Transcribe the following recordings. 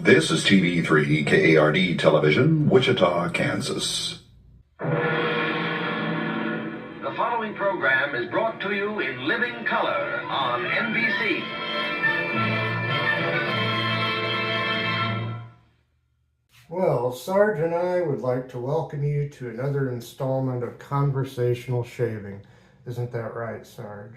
This is TV3 KARD Television, Wichita, Kansas. The following program is brought to you in living color on NBC. Well, Sarge and I would like to welcome you to another installment of Conversational Shaving. Isn't that right, Sarge?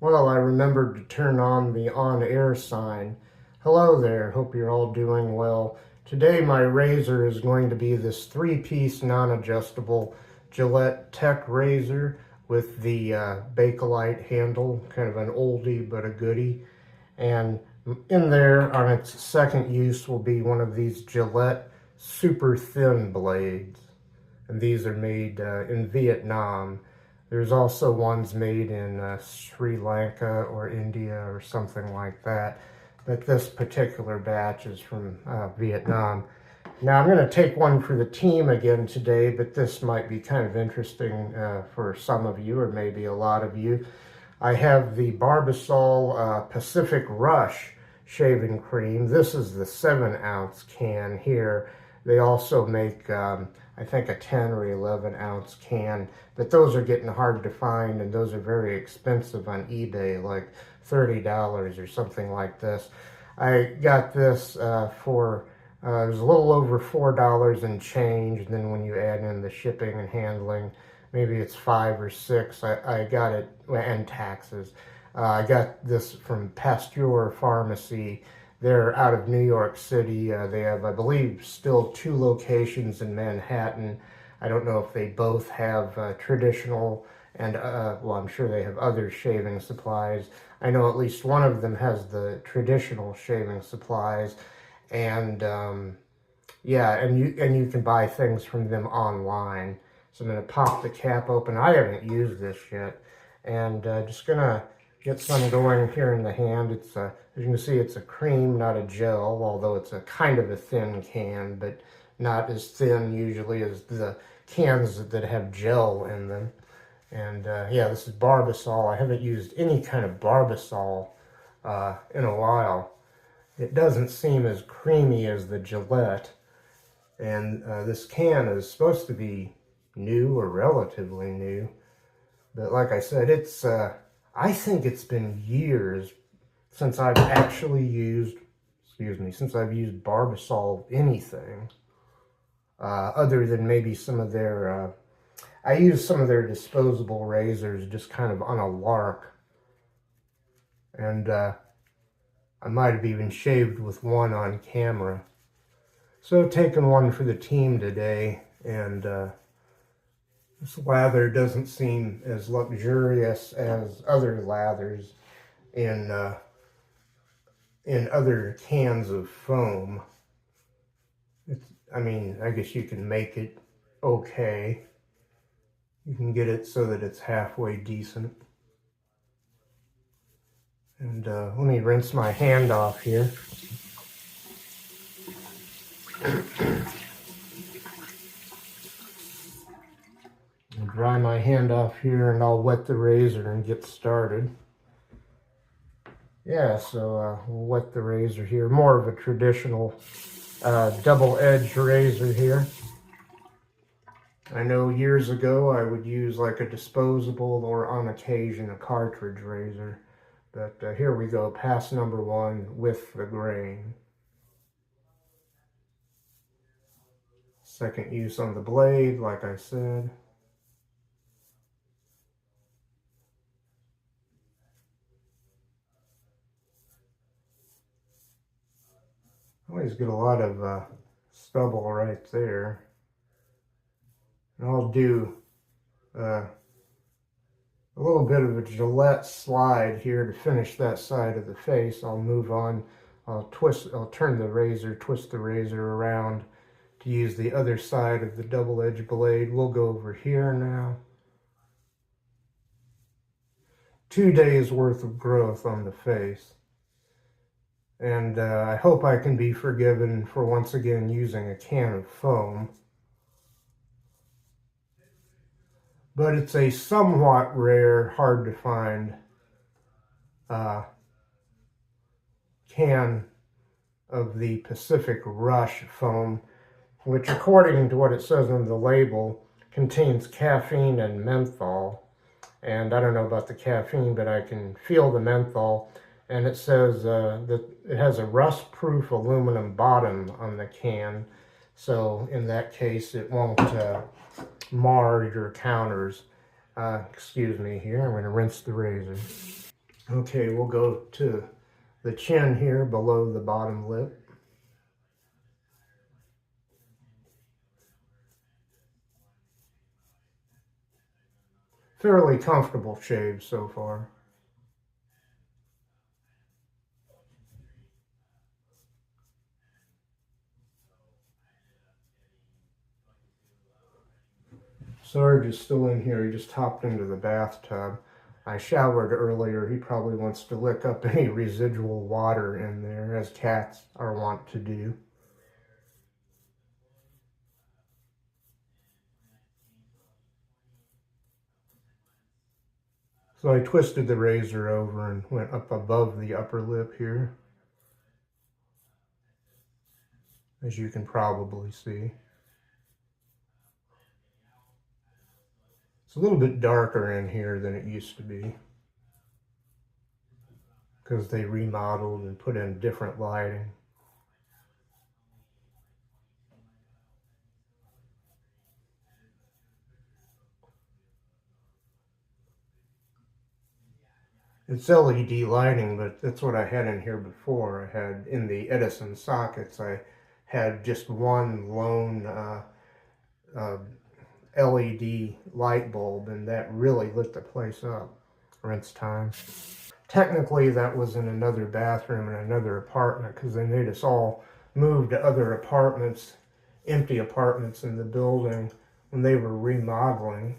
Well, I remembered to turn on the on-air sign. Hello there, hope you're all doing well. Today my razor is going to be this three-piece non-adjustable Gillette Tech razor with the Bakelite handle, kind of an oldie but a goodie. And in there on its second use will be one of these Gillette Super Thin blades. And these are made in Vietnam. There's also ones made in Sri Lanka or India or something like that. But this particular batch is from Vietnam. Now I'm going to take one for the team again today, but this might be kind of interesting for some of you or maybe a lot of you. I have the Barbasol Pacific Rush shaving cream. This is the 7-ounce can here. They also make I think a 10 or 11 ounce can, but those are getting hard to find and those are very expensive on eBay, like $30 or something like this. I got this for, it was a little over $4 and change, and then when you add in the shipping and handling, maybe it's $5 or $6. I got it, and taxes. I got this from Pasteur Pharmacy. They're out of New York City. They have, I believe, still 2 locations in Manhattan. I don't know if they both have traditional and, well, I'm sure they have other shaving supplies. I know at least one of them has the traditional shaving supplies. And, yeah, and you can buy things from them online. So I'm going to pop the cap open. I haven't used this yet. And just going to get some going here in the hand. It's as you can see, it's a cream, not a gel, although it's a kind of a thin can, but not as thin usually as the cans that have gel in them. And yeah, this is Barbasol. I haven't used any kind of Barbasol in a while. It doesn't seem as creamy as the Gillette. And this can is supposed to be new or relatively new. But like I said, it's I think it's been years since I've actually used, since I've used Barbasol anything, other than maybe some of their, I use some of their disposable razors just kind of on a lark. And I might have even shaved with one on camera. So taking one for the team today, and this lather doesn't seem as luxurious as other lathers in other cans of foam. I mean, I guess you can make it okay. You can get it so that it's halfway decent. And let me rinse my hand off here. Dry my hand off here and I'll wet the razor and get started. Yeah, so we'll wet the razor here. More of a traditional double-edged razor here. I know years ago I would use like a disposable or on occasion a cartridge razor. But here we go, pass number 1 with the grain. Second use on the blade, like I said. Always get a lot of stubble right there. And I'll do a little bit of a Gillette slide here to finish that side of the face. I'll move on. I'll turn the razor, twist the razor around to use the other side of the double-edged blade. We'll go over here now. 2 days worth of growth on the face. And I hope I can be forgiven for once again using a can of foam. But it's a somewhat rare, hard to find can of the Pacific Rush foam, which according to what it says on the label, contains caffeine and menthol. And I don't know about the caffeine, but I can feel the menthol. And it says that it has a rust-proof aluminum bottom on the can. So in that case, it won't mar your counters. Excuse me here, I'm going to rinse the razor. Okay, we'll go to the chin here below the bottom lip. Fairly comfortable shave so far. Sarge is still in here. He just hopped into the bathtub. I showered earlier. He probably wants to lick up any residual water in there, as cats are wont to do. So I twisted the razor over and went up above the upper lip here, as you can probably see. It's a little bit darker in here than it used to be, because they remodeled and put in different lighting. It's LED lighting, but that's what I had in here before. I had in the Edison sockets, I had just one lone LED light bulb, and that really lit the place up. Rinse time. Technically, that was in another bathroom in another apartment, because they made us all move to other apartments, empty apartments in the building when they were remodeling.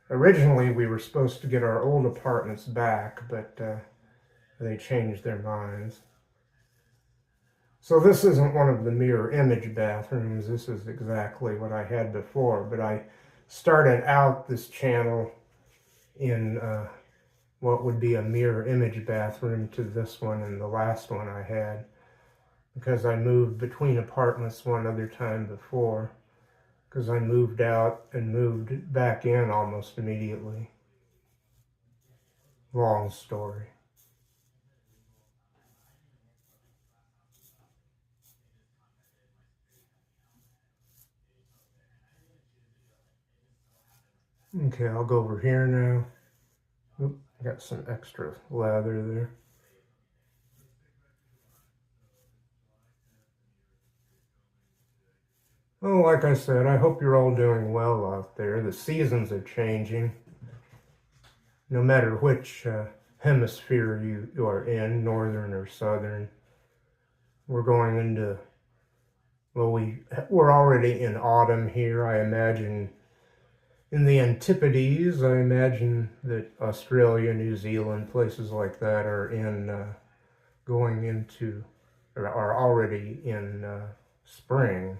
Originally, we were supposed to get our old apartments back, but they changed their minds. So this isn't one of the mirror image bathrooms. This is exactly what I had before, but I started out this channel in what would be a mirror image bathroom to this one and the last one I had, because I moved between apartments one other time before, because I moved out and moved back in almost immediately. Long story. Okay, I'll go over here now. Oop, got some extra lather there. Oh, like I said, I hope you're all doing well out there. The seasons are changing. No matter which hemisphere you are in, northern or southern. We're going into, well, we're already in autumn here. I imagine in the Antipodes, I imagine that Australia, New Zealand, places like that are going into, or are already in spring.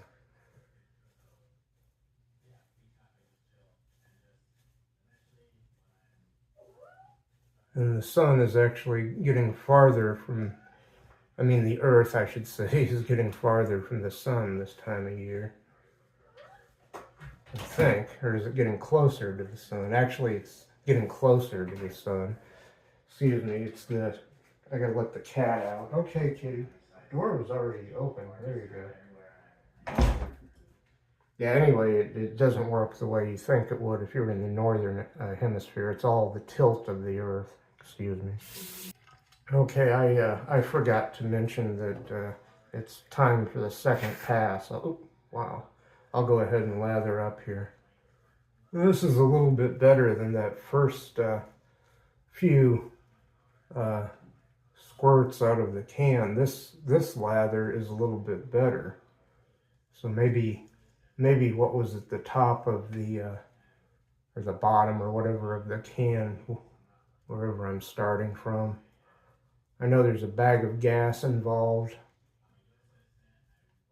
And the sun is actually getting farther from, I mean the earth, I should say, is getting farther from the sun this time of year. I think, or is it getting closer to the sun? Actually, it's getting closer to the sun. Excuse me, it's the, I gotta let the cat out. Okay, kitty. The door was already open. There you go. Yeah, anyway, it doesn't work the way you think it would if you were in the northern hemisphere. It's all the tilt of the earth. Excuse me. Okay, I forgot to mention that it's time for the second pass. Oh, wow. I'll go ahead and lather up here. This is a little bit better than that first few squirts out of the can. This lather is a little bit better. So maybe what was at the top of the or the bottom or whatever of the can wherever I'm starting from. I know there's a bag of gas involved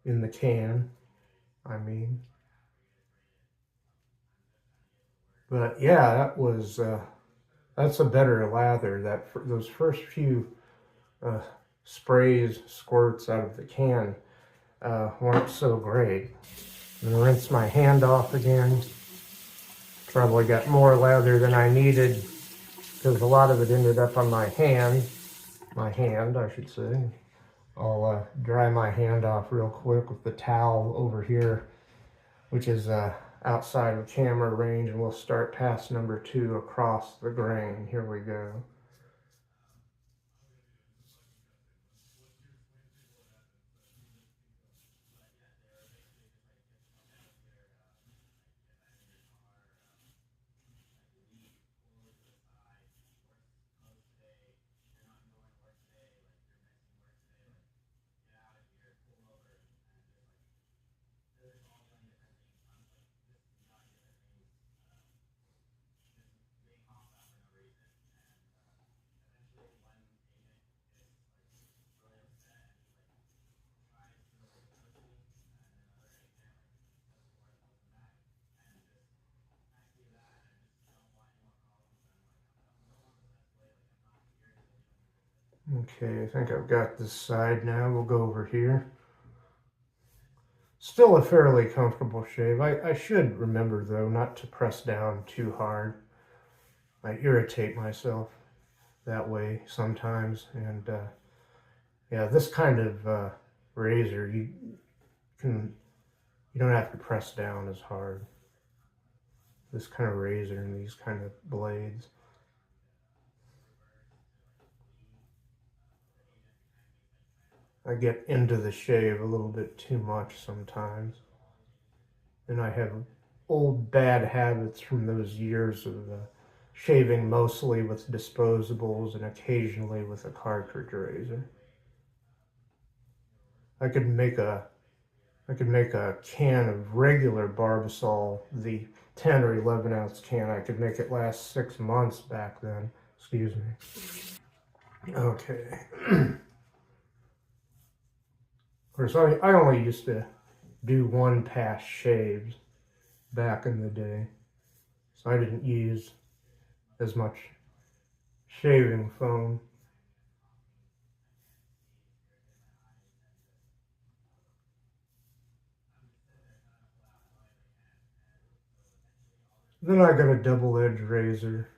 in the can, But yeah, that's a better lather. Those first few sprays, squirts out of the can weren't so great. I'm gonna rinse my hand off again. Probably got more lather than I needed because a lot of it ended up on my hand, I should say. I'll dry my hand off real quick with the towel over here, which is outside of camera range, and we'll start pass number 2 across the grain. Here we go. Okay, I think I've got this side now. We'll go over here. Still a fairly comfortable shave. I should remember, though, not to press down too hard. I irritate myself that way sometimes. And yeah, this kind of razor, you don't have to press down as hard. This kind of razor and these kind of blades. I get into the shave a little bit too much sometimes. And I have old bad habits from those years of shaving mostly with disposables and occasionally with a cartridge razor. I could make a can of regular Barbasol, the 10 or 11 ounce can. I could make it last 6 months back then. Excuse me. Okay. Of course, I only used to do one pass shaves back in the day, so I didn't use as much shaving foam. Then I got a double-edged razor,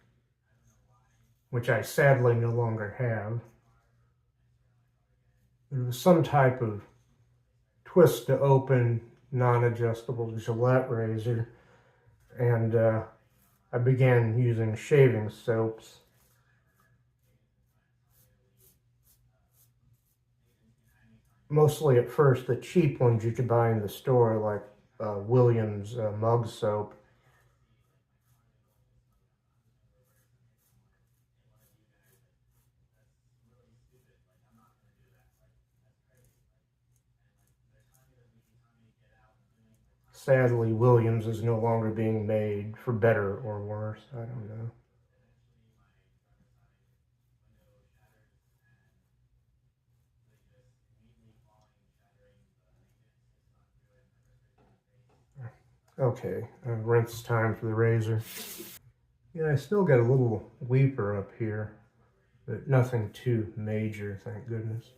which I sadly no longer have. It was some type of twist to open, non-adjustable Gillette razor, and I began using shaving soaps. Mostly at first the cheap ones you could buy in the store, like Williams mug soap. Sadly, Williams is no longer being made, for better or worse, I don't know. Okay, rinse time for the razor. Yeah, I still got a little weeper up here, but nothing too major, thank goodness.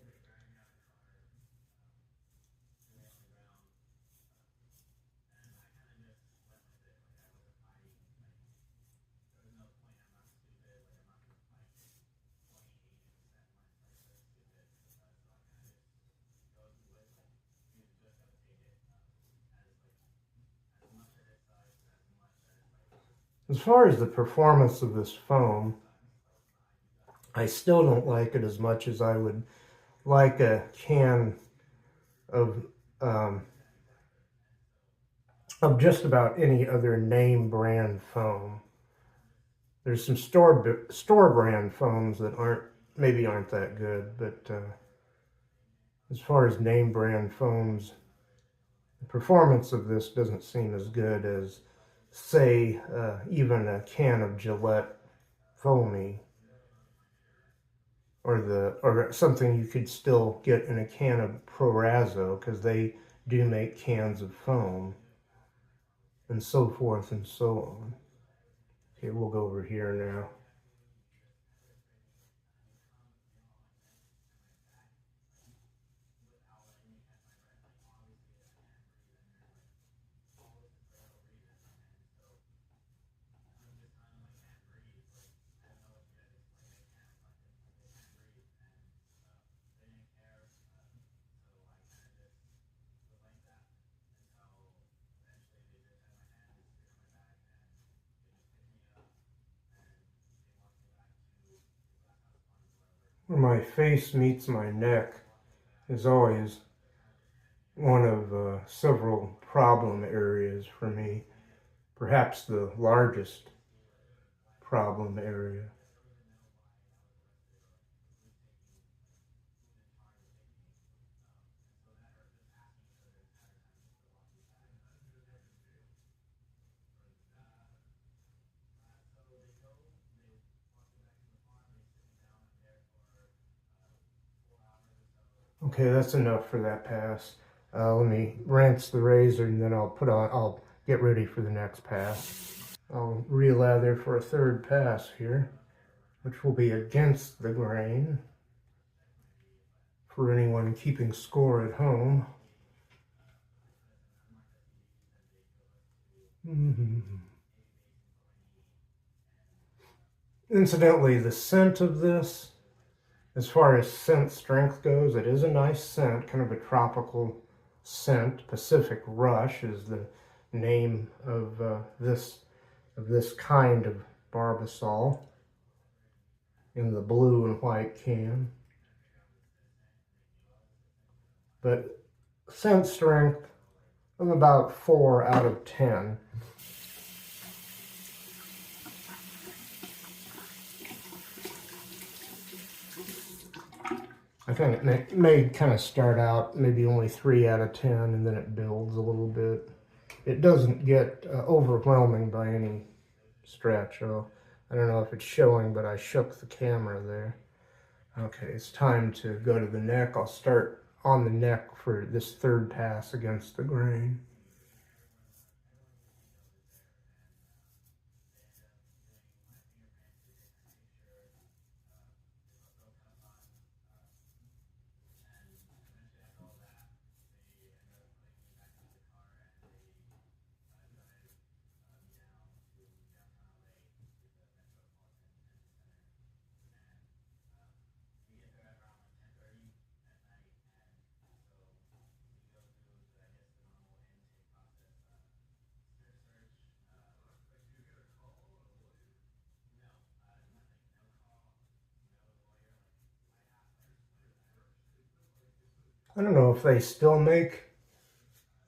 As far as the performance of this foam, I still don't like it as much as I would like a can of just about any other name brand foam. There's some store brand foams that maybe aren't that good, but as far as name brand foams, the performance of this doesn't seem as good as, say, even a can of Gillette Foamy. or something you could still get in a can of Prorazo, because they do make cans of foam, and so forth and so on. Okay, we'll go over here now. Where my face meets my neck is always one of several problem areas for me, perhaps the largest problem area. Okay, that's enough for that pass. Let me rinse the razor, and then I'll get ready for the next pass. I'll relather for a third pass here, which will be against the grain for anyone keeping score at home. Incidentally, the scent of this, as far as scent strength goes, it is a nice scent, kind of a tropical scent. Pacific Rush is the name of this kind of Barbasol in the blue and white can. But scent strength of about 4 out of 10. I think it may kind of start out maybe only 3 out of 10, and then it builds a little bit. It doesn't get overwhelming by any stretch. Oh, I don't know if it's showing, but I shook the camera there. Okay, it's time to go to the neck. I'll start on the neck for this third pass against the grain. I don't know if they still make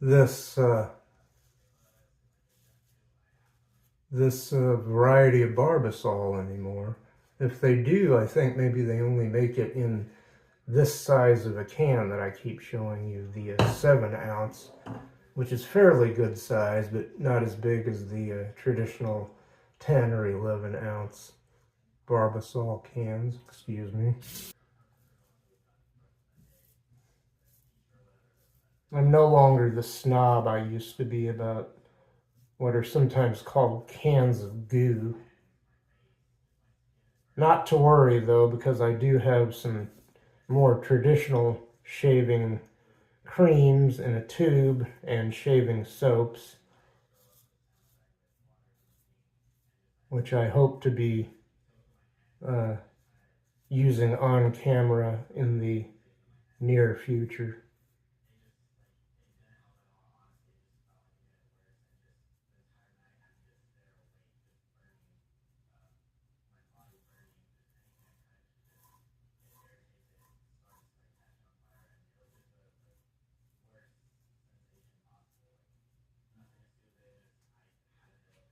this variety of Barbasol anymore. If they do, I think maybe they only make it in this size of a can that I keep showing you, the 7 ounce, which is fairly good size, but not as big as the traditional 10 or 11 ounce Barbasol cans. Excuse me. I'm no longer the snob I used to be about what are sometimes called cans of goo. Not to worry though, because I do have some more traditional shaving creams in a tube and shaving soaps, which I hope to be using on camera in the near future.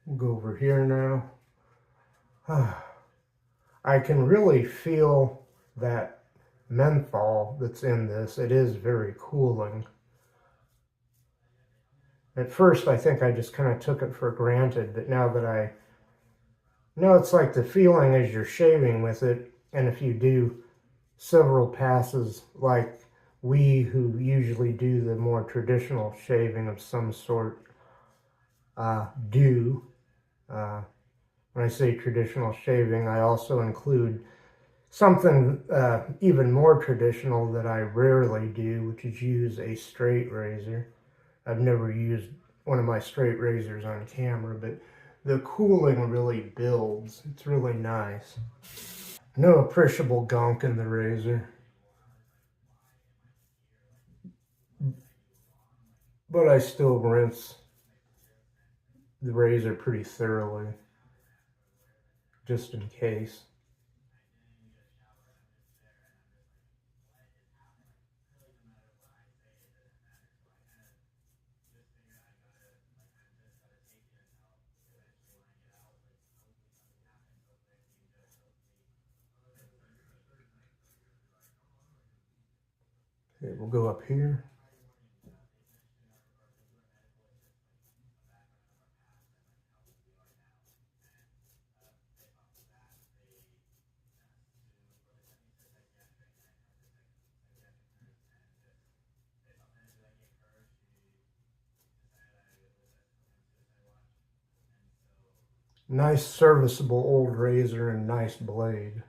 We'll go over here now. I can really feel that menthol that's in this. It is very cooling. At first, I think I just kind of took it for granted, but now that I know, it's like the feeling as you're shaving with it, and if you do several passes like we who usually do the more traditional shaving of some sort do. When I say traditional shaving, I also include something even more traditional that I rarely do, which is use a straight razor. I've never used one of my straight razors on camera, but the cooling really builds. It's really nice. No appreciable gunk in the razor, but I still rinse the razor pretty thoroughly, just in case. Okay, we'll go up here. Nice serviceable old razor and nice blade.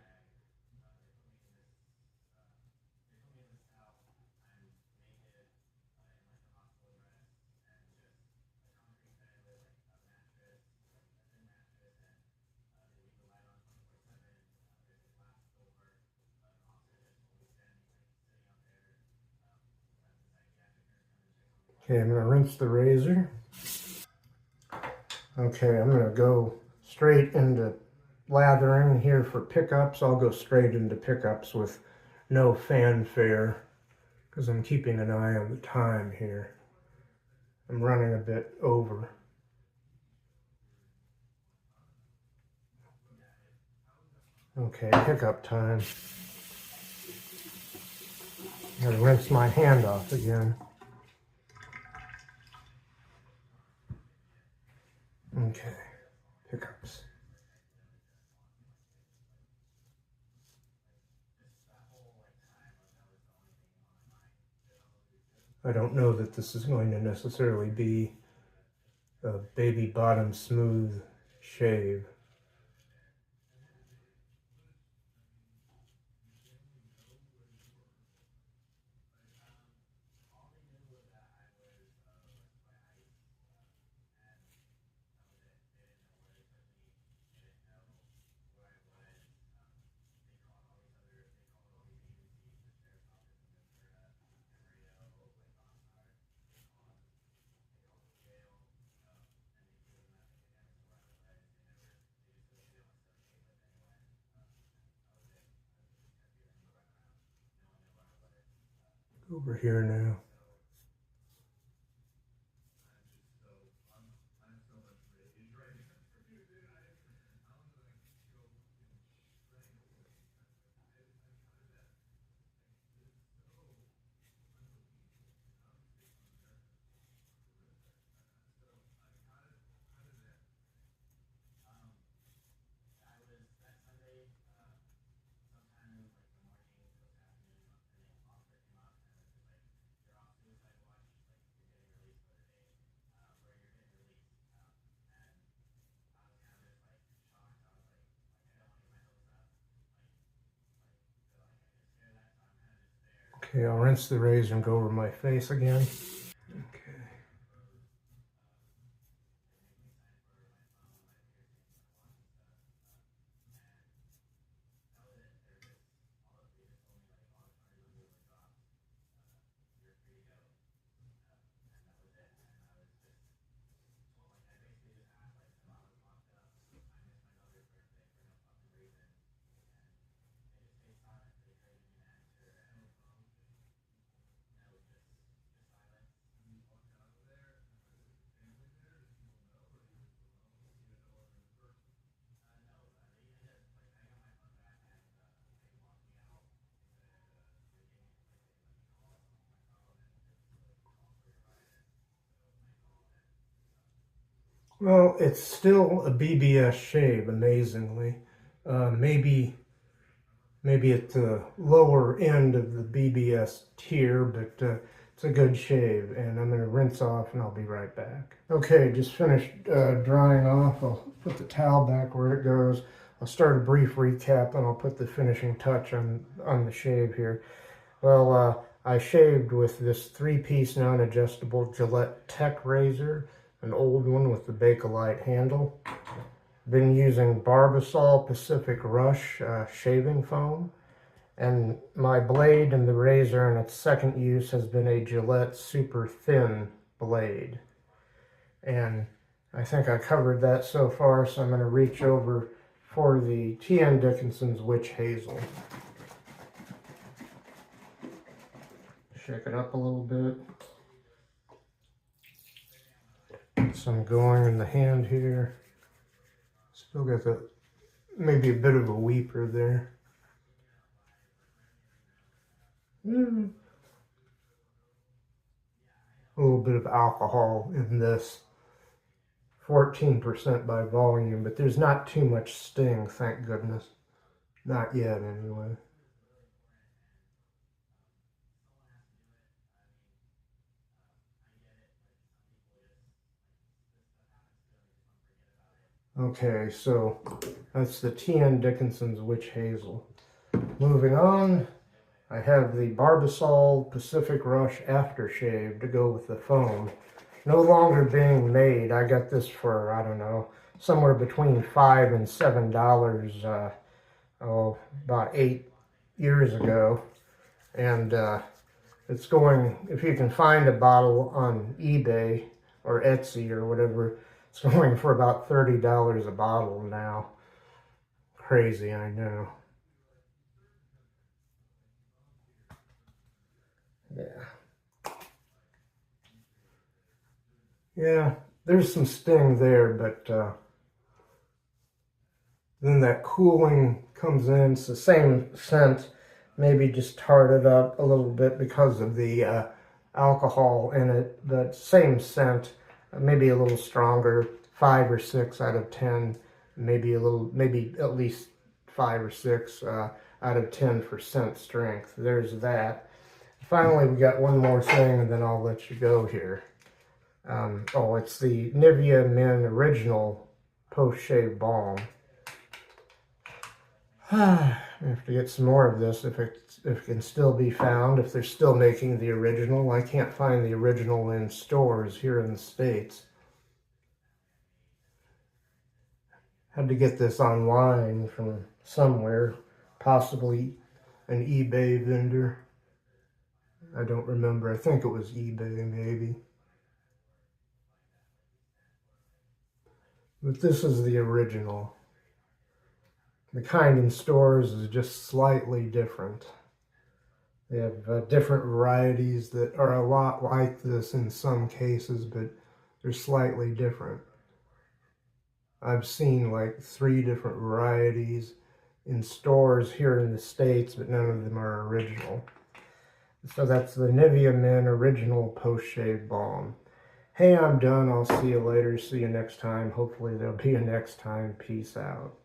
Okay, I'm going to rinse the razor. Okay, I'm going to go straight into lathering here for pickups. I'll go straight into pickups with no fanfare because I'm keeping an eye on the time here. I'm running a bit over. Okay, pickup time. I'm going to rinse my hand off again. Okay, pickups. I don't know that this is going to necessarily be a baby bottom smooth shave. Over here now. Okay, I'll rinse the razor and go over my face again. Okay. Well, it's still a BBS shave, amazingly. Maybe maybe at the lower end of the BBS tier, but it's a good shave. And I'm going to rinse off and I'll be right back. Okay, just finished drying off. I'll put the towel back where it goes. I'll start a brief recap and I'll put the finishing touch on the shave here. Well, I shaved with this 3-piece non-adjustable Gillette Tech razor, an old one with the Bakelite handle. Been using Barbasol Pacific Rush shaving foam. And my blade and the razor in its second use has been a Gillette Super Thin blade. And I think I covered that so far, so I'm going to reach over for the T.N. Dickinson's Witch Hazel. Shake it up a little bit. Get some going in the hand here. Still got the maybe a bit of a weeper there. A little bit of alcohol in this. 14% by volume, but there's not too much sting, thank goodness. Not yet, anyway. Okay, so that's the T.N. Dickinson's Witch Hazel. Moving on, I have the Barbasol Pacific Rush aftershave to go with the foam. No longer being made. I got this for, I don't know, somewhere between $5 and $7, about 8 years ago. And it's going, if you can find a bottle on eBay or Etsy or whatever, it's going for about $30 a bottle now. Crazy, I know. Yeah, there's some sting there, but then that cooling comes in. It's the same scent, maybe just tarred it up a little bit because of the alcohol in it. But same scent, maybe a little stronger, 5 or 6 out of 10, maybe at least 5 or 6 out of 10 for scent strength. There's that. Finally, we got one more thing, and then I'll let you go here. It's the Nivea Men Original Post-Shave Balm. I have to get some more of this if it can still be found, if they're still making the original. I can't find the original in stores here in the States. Had to get this online from somewhere, possibly an eBay vendor. I don't remember. I think it was eBay, maybe. But this is the original. The kind in stores is just slightly different. They have different varieties that are a lot like this in some cases, but they're slightly different. I've seen like 3 different varieties in stores here in the States, but none of them are original. So that's the Nivea Men Original Post-Shave Balm. Hey, I'm done. I'll see you later. See you next time. Hopefully there'll be a next time. Peace out.